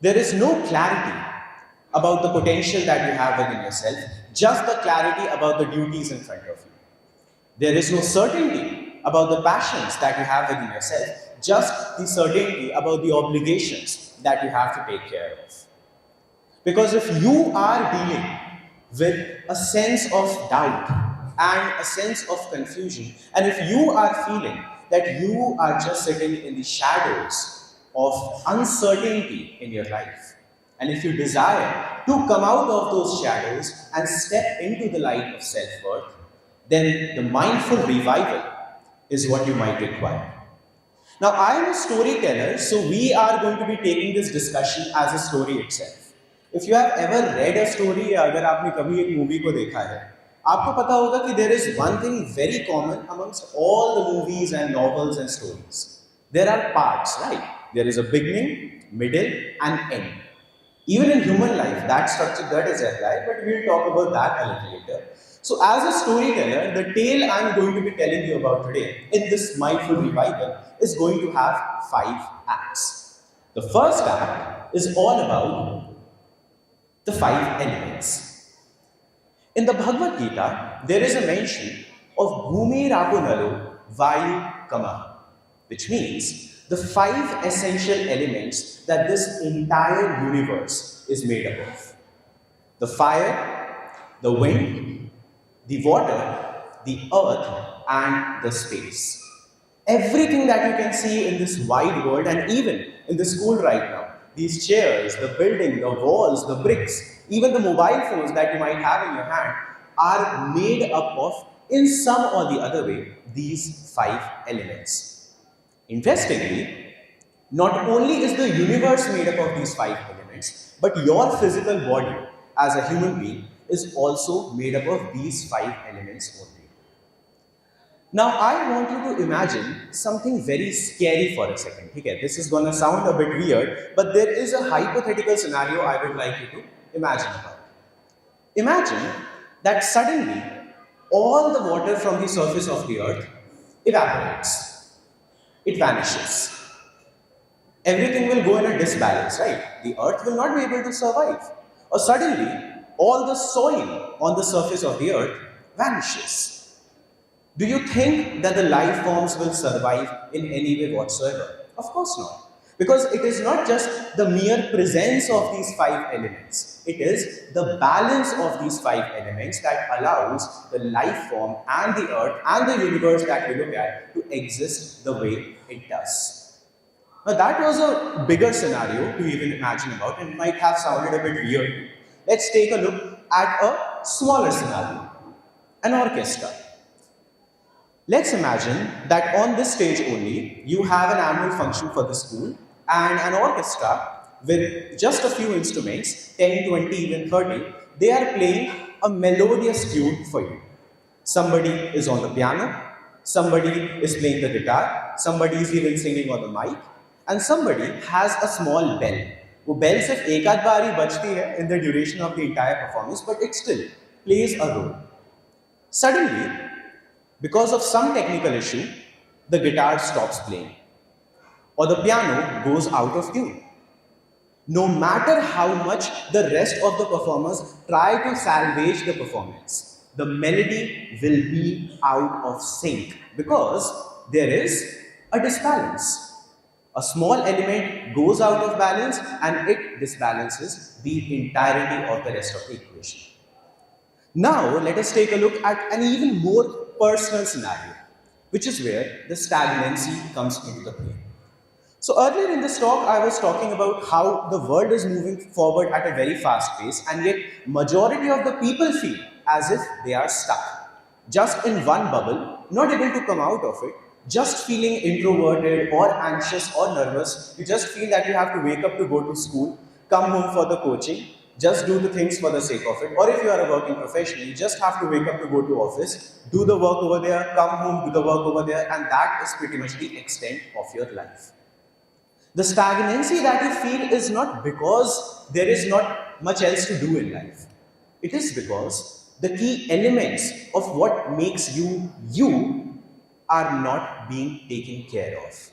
There is no clarity about the potential that you have within yourself, just the clarity about the duties in front of you. There is no certainty about the passions that you have within yourself, just the certainty about the obligations that you have to take care of. Because if you are dealing with a sense of doubt and a sense of confusion, and if you are feeling that you are just sitting in the shadows of uncertainty in your life, and if you desire to come out of those shadows and step into the light of self-worth, then the mindful revival is what you might require. Now, I am a storyteller, so we are going to be taking this discussion as a story itself. If you have ever read a story, या अगर आपने कभी एक movie को देखा है, आपको पता होगा कि there is one thing very common amongst all the movies and novels and stories. There are parts, right? There is a beginning, middle, and end. Even in human life, that structure that is applied, but we'll talk about that a little later. So, as a storyteller, the tale I'm going to be telling you about today in this mindful revival is going to have 5 acts. The first act is all about the 5 elements. In the Bhagavad Gita, there is a mention of Bhumi Rapunalu Vayu Kamaha, which means the 5 essential elements that this entire universe is made up of. The fire, the wind, the water, the earth, and the space. Everything that you can see in this wide world, and even in the school right now, these chairs, the building, the walls, the bricks, even the mobile phones that you might have in your hand are made up of, in some or the other way, these 5 elements. Interestingly, not only is the universe made up of these 5 elements, but your physical body as a human being is also made up of these 5 elements only. Now, I want you to imagine something very scary for a second. Okay, this is going to sound a bit weird, but there is a hypothetical scenario I would like you to imagine about. Imagine that suddenly all the water from the surface of the earth evaporates. It vanishes. Everything will go in a disbalance, right? The earth will not be able to survive. Or suddenly, all the soil on the surface of the earth vanishes. Do you think that the life forms will survive in any way whatsoever? Of course not. Because it is not just the mere presence of these 5 elements. It is the balance of these 5 elements that allows the life form and the earth and the universe that we look at to exist the way it does. Now that was a bigger scenario to even imagine about, and it might have sounded a bit weird. Let's take a look at a smaller scenario, an orchestra. Let's imagine that on this stage only, you have an annual function for the school and an orchestra with just a few instruments, 10, 20, even 30, they are playing a melodious tune for you. Somebody is on the piano, somebody is playing the guitar, somebody is even singing on the mic, and somebody has a small bell. वो bell सिर्फ एक आध बार ही बजती है in the duration of the entire performance, but it still plays a role. Suddenly, because of some technical issue, the guitar stops playing, or the piano goes out of tune. No matter how much the rest of the performers try to salvage the performance, the melody will be out of sync because there is a disbalance. A small element goes out of balance and it disbalances the entirety of the rest of the equation. Now, let us take a look at an even more personal scenario, which is where the stagnancy comes into the play. So earlier in this talk, I was talking about how the world is moving forward at a very fast pace, and yet majority of the people feel as if they are stuck, just in one bubble, not able to come out of it, just feeling introverted or anxious or nervous. You just feel that you have to wake up to go to school, come home for the coaching, just do the things for the sake of it. Or if you are a working professional, you just have to wake up to go to office, do the work over there, come home, do the work over there, and that is pretty much the extent of your life. The stagnancy that you feel is not because there is not much else to do in life. It is because the key elements of what makes you, you are not being taken care of.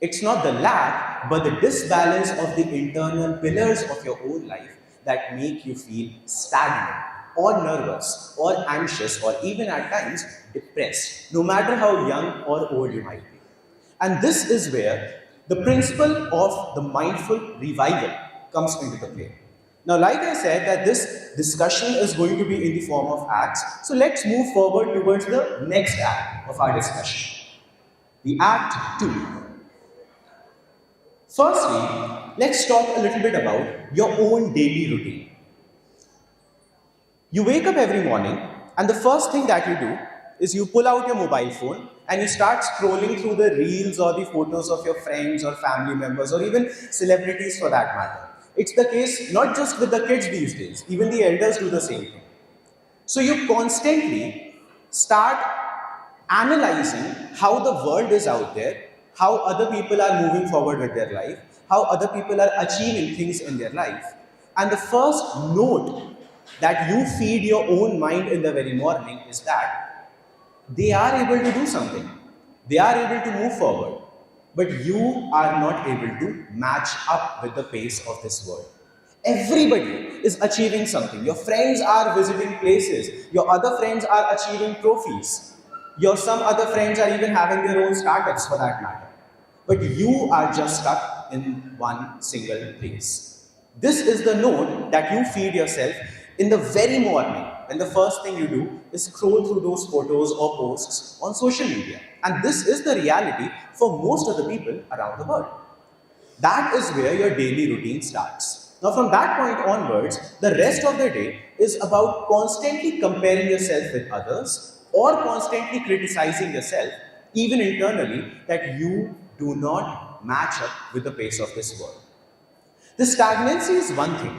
It's not the lack, but the disbalance of the internal pillars of your own life that make you feel stagnant or nervous or anxious or even at times depressed, no matter how young or old you might be. And this is where the principle of the mindful revival comes into the play. Now, like I said, that this discussion is going to be in the form of acts. So let's move forward towards the next act of our discussion, the act 2. Firstly, let's talk a little bit about your own daily routine. You wake up every morning, and the first thing that you do is you pull out your mobile phone and you start scrolling through the reels or the photos of your friends or family members or even celebrities for that matter. It's the case not just with the kids these days, even the elders do the same thing. So you constantly start analyzing how the world is out there, how other people are moving forward with their life, how other people are achieving things in their life. And the first note that you feed your own mind in the very morning is that they are able to do something. They are able to move forward. But you are not able to match up with the pace of this world. Everybody is achieving something. Your friends are visiting places. Your other friends are achieving trophies. Your some other friends are even having their own startups for that matter. But you are just stuck in one single place. This is the note that you feed yourself in the very morning, and the first thing you do is scroll through those photos or posts on social media. And this is the reality for most of the people around the world. That is where your daily routine starts. Now, from that point onwards, the rest of the day is about constantly comparing yourself with others or constantly criticizing yourself, even internally, that you do not match up with the pace of this world. The stagnancy is one thing,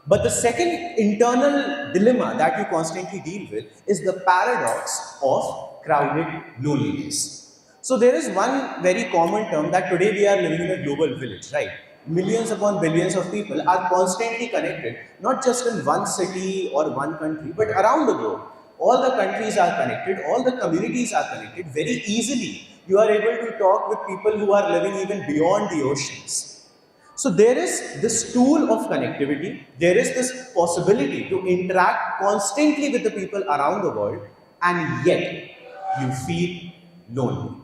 but the second internal dilemma that you constantly deal with is the paradox of crowded loneliness. So there is one very common term that today we are living in a global village, right? Millions upon billions of people are constantly connected, not just in one city or one country, but around the globe. All the countries are connected, all the communities are connected very easily. You are able to talk with people who are living even beyond the oceans. So there is this tool of connectivity, there is this possibility to interact constantly with the people around the world, and yet you feel lonely.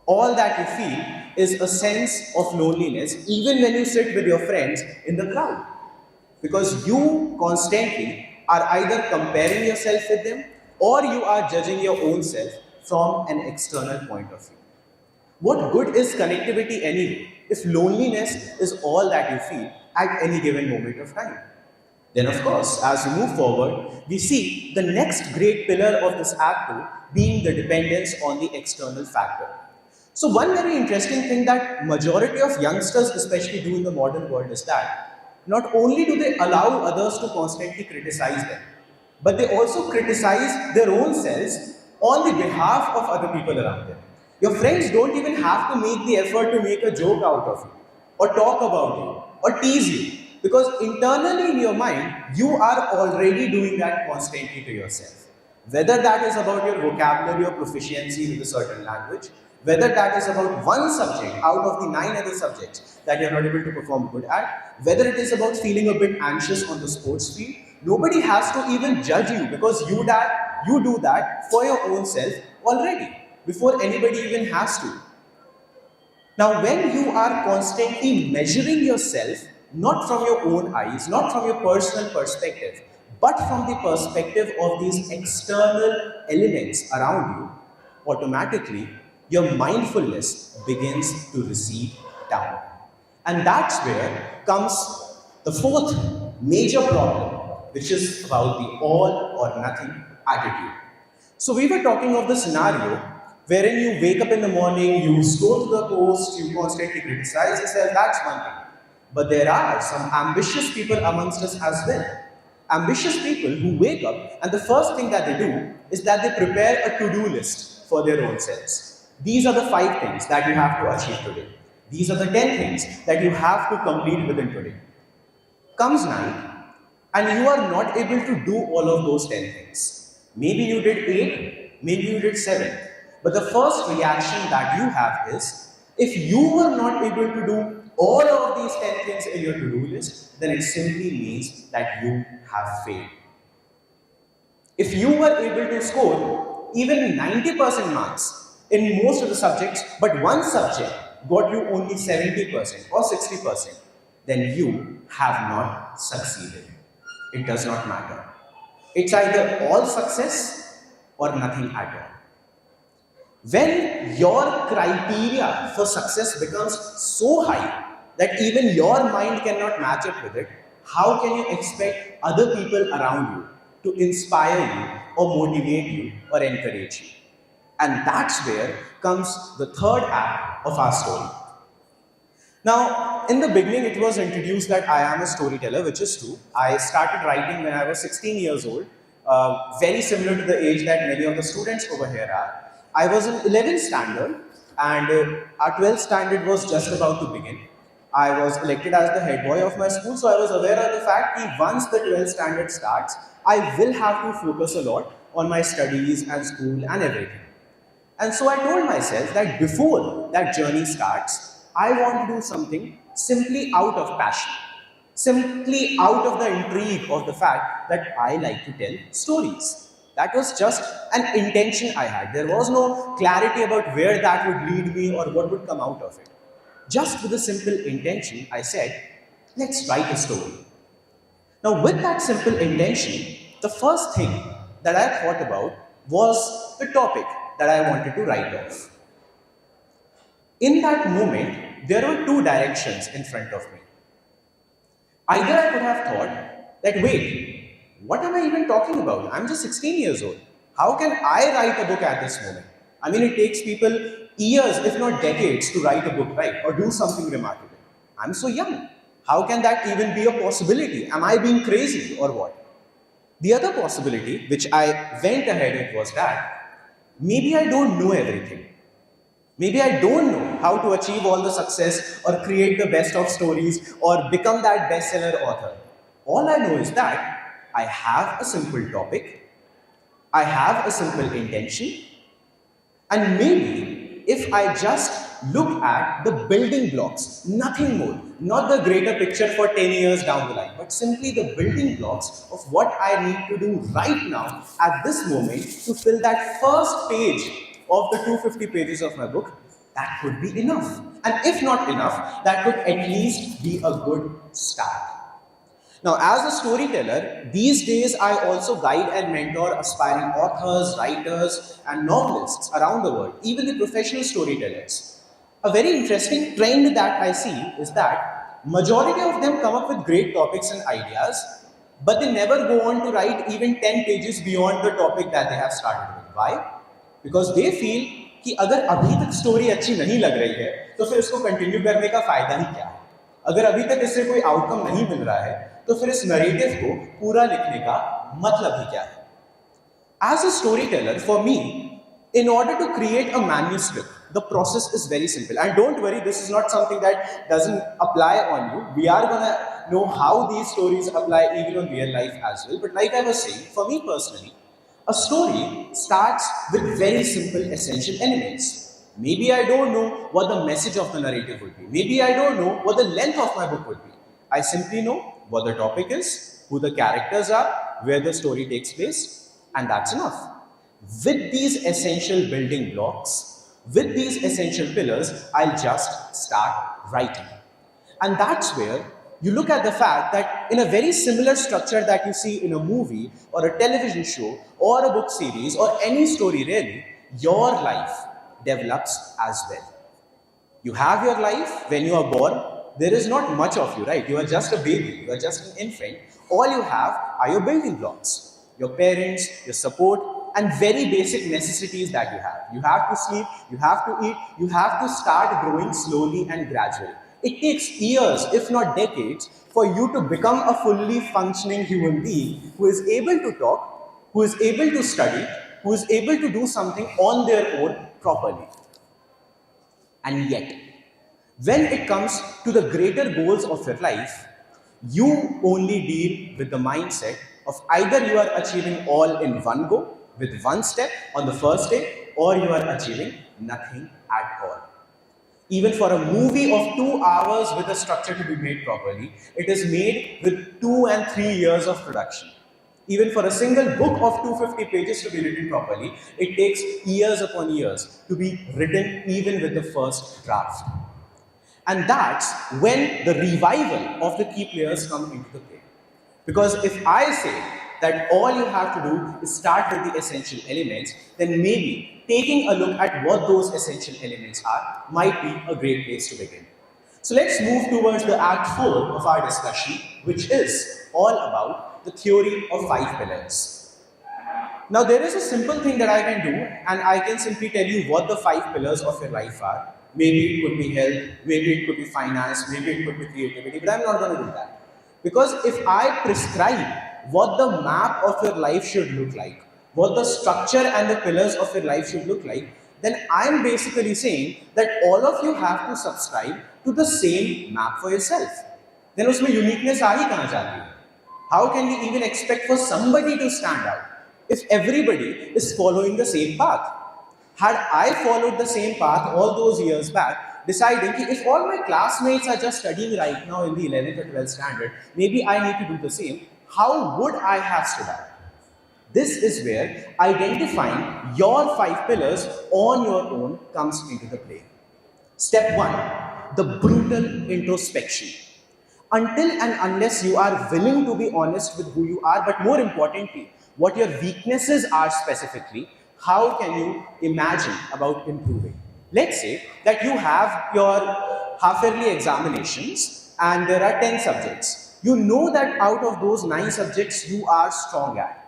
All that you feel is a sense of loneliness even when you sit with your friends in the crowd. Because you constantly are either comparing yourself with them or you are judging your own self from an external point of view. What good is connectivity anyway if loneliness is all that you feel at any given moment of time? Then, of course, as we move forward, we see the next great pillar of this act 2 being the dependence on the external factor. So, one very interesting thing that majority of youngsters especially do in the modern world is that not only do they allow others to constantly criticize them, but they also criticize their own selves on the behalf of other people around them. Your friends don't even have to make the effort to make a joke out of you, or talk about you, or tease you. Because internally in your mind, you are already doing that constantly to yourself. Whether that is about your vocabulary or proficiency with a certain language, whether that is about one subject out of the 9 other subjects that you're not able to perform good at, whether it is about feeling a bit anxious on the sports field, nobody has to even judge you because you do that for your own self already, before anybody even has to. Now, when you are constantly measuring yourself, not from your own eyes, not from your personal perspective, but from the perspective of these external elements around you, automatically your mindfulness begins to recede down. And that's where comes the fourth major problem, which is about the all or nothing attitude. So we were talking of the scenario wherein you wake up in the morning, you scroll to the post, you constantly criticize yourself, that's one thing. But there are some ambitious people amongst us as well. Ambitious people who wake up and the first thing that they do is that they prepare a to-do list for their own selves. These are the 5 things that you have to achieve today. These are the 10 things that you have to complete within today. Comes night and you are not able to do all of those 10 things. Maybe you did 8, maybe you did 7. But the first reaction that you have is, If you were not able to do all of these 10 things in your to-do list, then it simply means that you have failed. If you were able to score even 90% marks in most of the subjects, but one subject got you only 70% or 60%, then you have not succeeded. It does not matter. It's either all success or nothing at all. When your criteria for success becomes so high that even your mind cannot match up with it, how can you expect other people around you to inspire you or motivate you or encourage you? And that's where comes the third act of our story. Now, in the beginning, it was introduced that I am a storyteller, which is true. I started writing when I was 16 years old, very similar to the age that many of the students over here are. I was in 11th standard, and our 12th standard was just about to begin. I was elected as the head boy of my school, so I was aware of the fact that once the 12th standard starts, I will have to focus a lot on my studies and school and everything. And so I told myself that before that journey starts, I want to do something simply out of passion, simply out of the intrigue of the fact that I like to tell stories. That was just an intention I had. There was no clarity about where that would lead me or what would come out of it. Just with a simple intention, I said, let's write a story. Now, with that simple intention, the first thing that I thought about was the topic that I wanted to write off. In that moment, there were two directions in front of me. Either I could have thought that, wait, what am I even talking about? I'm just 16 years old. How can I write a book at this moment? I mean, it takes people years, if not decades, to write a book, right? Or do something remarkable. I'm so young. How can that even be a possibility? Am I being crazy or what? The other possibility, which I went ahead with, was that maybe I don't know everything. Maybe I don't know how to achieve all the success or create the best of stories or become that bestseller author. All I know is that I have a simple topic, I have a simple intention, and maybe if I just look at the building blocks, nothing more, not the greater picture for 10 years down the line, but simply the building blocks of what I need to do right now at this moment to fill that first page of the 250 pages of my book, that could be enough. And if not enough, that could at least be a good start. Now, as a storyteller, these days I also guide and mentor aspiring authors, writers, and novelists around the world, even the professional storytellers. A very interesting trend that I see is that majority of them come up with great topics and ideas, but they never go on to write even 10 pages beyond the topic that they have started with. Why? Because they feel कि अगर अभी तक story अच्छी नहीं लग रही है तो फिर इसको कंटिन्यू करने का फायदा ही क्या है. अगर अभी तक इससे कोई आउटकम नहीं मिल रहा है तो फिर इस नरेटिव को पूरा लिखने का मतलब ही क्या है. As a storyteller, for me, in order to create a manuscript, the process is very simple. And don't worry, this is not something that doesn't apply on you. We are going to know how these stories apply even on real life as well. But like I was saying, for me personally, a story starts with very simple essential elements. Maybe I don't know what the message of the narrative would be. Maybe I don't know what the length of my book would be. I simply know what the topic is, who the characters are, where the story takes place, and that's enough. With these essential building blocks, with these essential pillars, I'll just start writing. And that's where you look at the fact that in a very similar structure that you see in a movie or a television show or a book series or any story really, your life develops as well. You have your life when you are born. There is not much of you, right? You are just a baby, you are just an infant. All you have are your building blocks, your parents, your support, and very basic necessities that you have. You have to sleep, you have to eat, you have to start growing slowly and gradually. It takes years, if not decades, for you to become a fully functioning human being who is able to talk, who is able to study, who is able to do something on their own properly. And yet, when it comes to the greater goals of your life, you only deal with the mindset of either you are achieving all in one go, with one step on the first day, or you are achieving nothing at all. Even for a movie of 2 hours with a structure to be made properly, it is made with 2 and 3 years of production. Even for a single book of 250 pages to be written properly, it takes years upon years to be written even with the first draft. And that's when the revival of the key players come into the play. Because if I say that all you have to do is start with the essential elements, then maybe taking a look at what those essential elements are might be a great place to begin. So let's move towards the act 4 of our discussion, which is all about the theory of 5 pillars. Now, there is a simple thing that I can do, and I can simply tell you what the 5 pillars of your life are. Maybe it could be health, maybe it could be finance, maybe it could be creativity, but I'm not going to do that. Because if I prescribe what the map of your life should look like, what the structure and the pillars of your life should look like, then I'm basically saying that all of you have to subscribe to the same map for yourself. Then उसमें uniqueness आ ही कहाँ जाती है? How can we even expect for somebody to stand out if everybody is following the same path? Had I followed the same path all those years back, deciding that if all my classmates are just studying right now in the 11th or 12th standard, maybe I need to do the same, how would I have stood out? This is where identifying your 5 pillars on your own comes into the play. Step 1, the brutal introspection. Until and unless you are willing to be honest with who you are, but more importantly, what your weaknesses are specifically, how can you imagine about improving? Let's say that you have your half-yearly examinations and there are 10 subjects. You know that out of those 9 subjects you are strong at.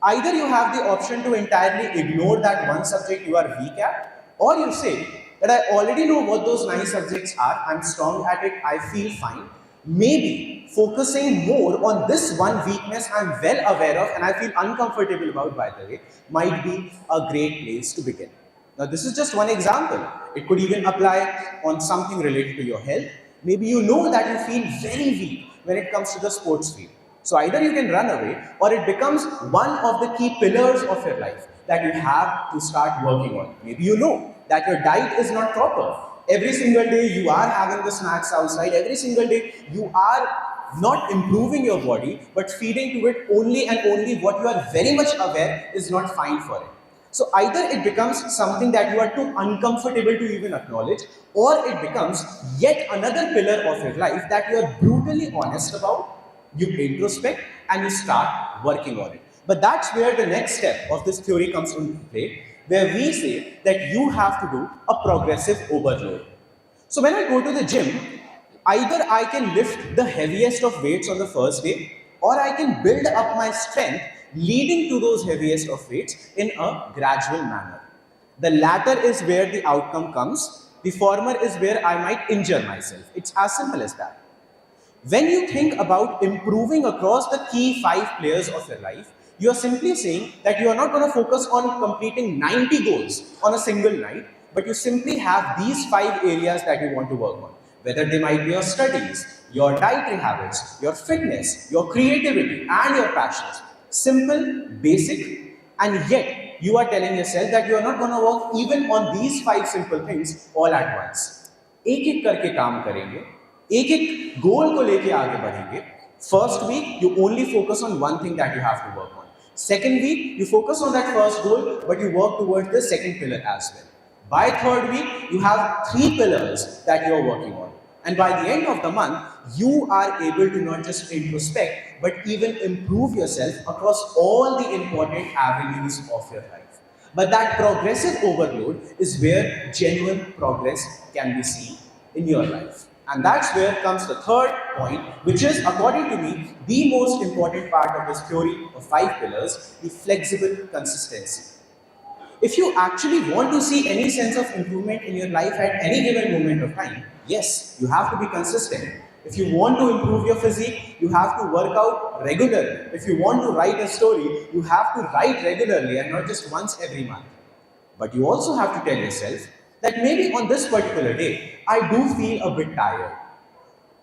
Either you have the option to entirely ignore that one subject you are weak at, or you say that I already know what those 9 subjects are, I'm strong at it, I feel fine. Maybe focusing more on this one weakness I'm well aware of and I feel uncomfortable about, by the way, might be a great place to begin. Now, this is just one example. It could even apply on something related to your health. Maybe you know that you feel very weak when it comes to the sports field. So either you can run away or it becomes one of the key pillars of your life that you have to start working on. Maybe you know that your diet is not proper. Every single day you are having the snacks outside. Every single day you are not improving your body but feeding to it only and only what you are very much aware is not fine for it. So either it becomes something that you are too uncomfortable to even acknowledge, or it becomes yet another pillar of your life that you are brutally honest about. You introspect and you start working on it. But that's where the next step of this theory comes into play, where we say that you have to do a progressive overload. So when I go to the gym, either I can lift the heaviest of weights on the first day, or I can build up my strength leading to those heaviest of weights in a gradual manner. The latter is where the outcome comes. The former is where I might injure myself. It's as simple as that. When you think about improving across the key 5 players of your life, you are simply saying that you are not going to focus on completing 90 goals on a single night, but you simply have these 5 areas that you want to work on. Whether they might be your studies, your dietary habits, your fitness, your creativity, and your passions. Simple, basic, and yet you are telling yourself that you are not going to work even on these 5 simple things all at once. एक एक करके काम करेंगे, एक एक गोल को लेके आगे बढ़ेंगे. First week, you only focus on one thing that you have to work on. Second week, you focus on that first goal, but you work towards the second pillar as well. By third week, you have 3 pillars that you are working on. And by the end of the month, you are able to not just introspect, but even improve yourself across all the important avenues of your life. But that progressive overload is where genuine progress can be seen in your life. And that's where comes the third point, which is, according to me, the most important part of this theory of 5 pillars, the flexible consistency. If you actually want to see any sense of improvement in your life at any given moment of time, yes, you have to be consistent. If you want to improve your physique, you have to work out regularly. If you want to write a story, you have to write regularly and not just once every month. But you also have to tell yourself that maybe on this particular day, I do feel a bit tired.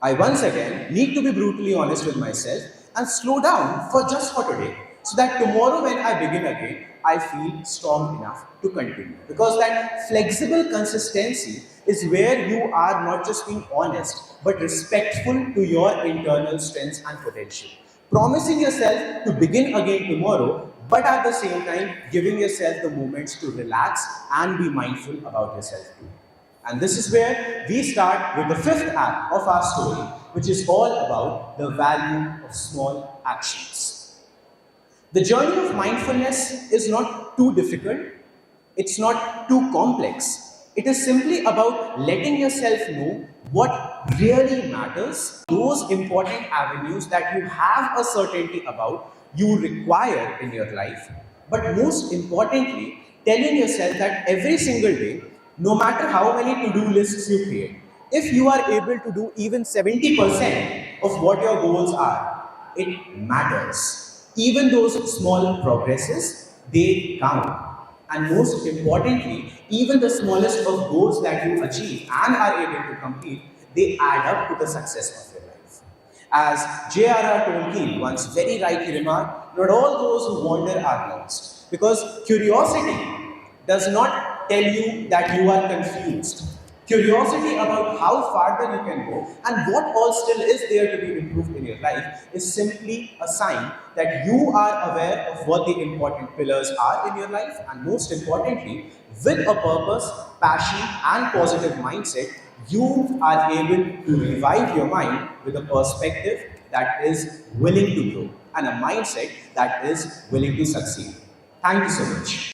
I once again need to be brutally honest with myself and slow down for just for today. so that tomorrow when I begin again, I feel strong enough to continue. Because that flexible consistency is where you are not just being honest, but respectful to your internal strengths and potential. Promising yourself to begin again tomorrow, but at the same time, giving yourself the moments to relax and be mindful about yourself too. And this is where we start with the fifth act of our story, which is all about the value of small actions. The journey of mindfulness is not too difficult, it's not too complex. It is simply about letting yourself know what really matters, those important avenues that you have a certainty about, you require in your life, but most importantly, telling yourself that every single day, no matter how many to-do lists you create, if you are able to do even 70% of what your goals are, it matters. Even those small progresses, they count. And most importantly, even the smallest of goals that you achieve and are able to complete, they add up to the success of your life. As J.R.R. Tolkien once very rightly remarked, not all those who wander are lost. Because curiosity does not tell you that you are confused. Curiosity about how farther you can go and what all still is there to be improved in your life is simply a sign that you are aware of what the important pillars are in your life, and most importantly, with a purpose, passion, and positive mindset, you are able to revive your mind with a perspective that is willing to grow and a mindset that is willing to succeed. Thank you so much.